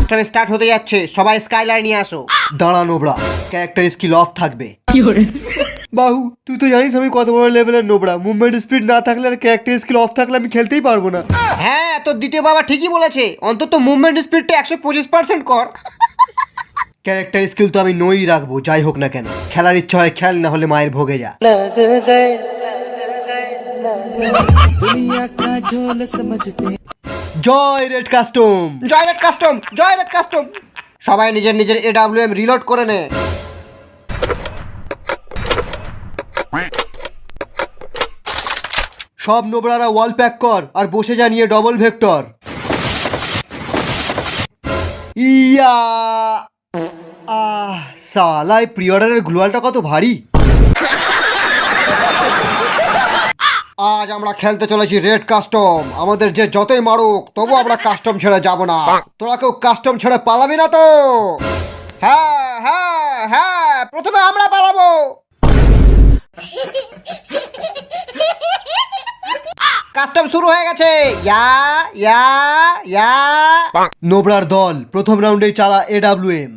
Custom start হতে যাচ্ছে, সবাই স্কাইলার নিয়ে আসো। দাঁড়া নোবড়া, ক্যারেক্টার স্কিল অফ থাকবে। বাহু তুই তো জানিস আমি কত বড় লেভেলের নোবড়া, মুভমেন্ট স্পিড না থাকলে আর ক্যারেক্টার স্কিল অফ থাকলে আমি খেলতেই পারবো না। হ্যাঁ তোর দ্বিতীয় বাবা ঠিকই বলেছে, অন্তত মুভমেন্ট স্পিডটা 125% কর। ক্যারেক্টার স্কিল তো আমি নই রাখবো, যাই হোক না কেন। খেলার ইচ্ছা হয় খেল, না হলে মায়ের ভোগে যা। জয় রেড কাস্টম, জয় রেড কাস্টম, জয় রেড কাস্টম। সবাই নিজের নিজের AWM রিলোড করে নে। সব নোবরারা ওয়াল প্যাক কর আর বসে যা নিয়ে ডবল ভেক্টর। ইয়া সালা এই প্রি অর্ডারের গ্লোয়ালটা কত ভারী। আজ আমরা খেলতে চলেছি রেড কাস্টম। আমাদের যে যতই মারুক তবু আমরা কাস্টম ছেড়ে যাব না। তোরা কেউ কাস্টম ছেড়ে পালাবি না তো? হ্যাঁ হ্যাঁ হ্যাঁ, প্রথমে আমরা পালাবো। কাস্টম শুরু হয়ে গেছে। ইয়া ইয়া ইয়া। নোবরার দল প্রথম রাউন্ডেই চালা AWM।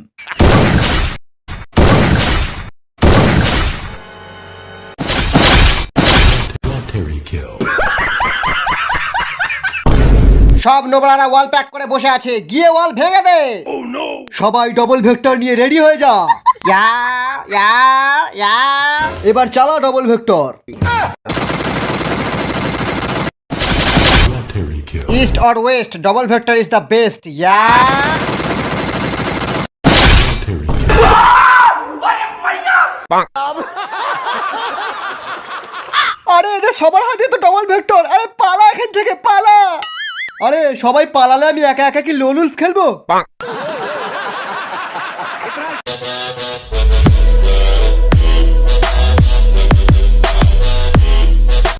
সব নোবরারা ওয়াল প্যাক করে বসে আছে, গিয়ে ওয়াল ভেঙে দে। সবাই ডবল ভেক্টর নিয়ে রেডি হয়ে যা। ইয়া ইয়া ইয়া। এবার চালা double vector. East or west, double vector is the best. Yeah. আরে এদের সবার হাতে তো ডবল ভেক্টর। আরে পালা এখান থেকে, পালা। আরে সবাই পালালে আমি একা একা কি লোন উলফ খেলবো?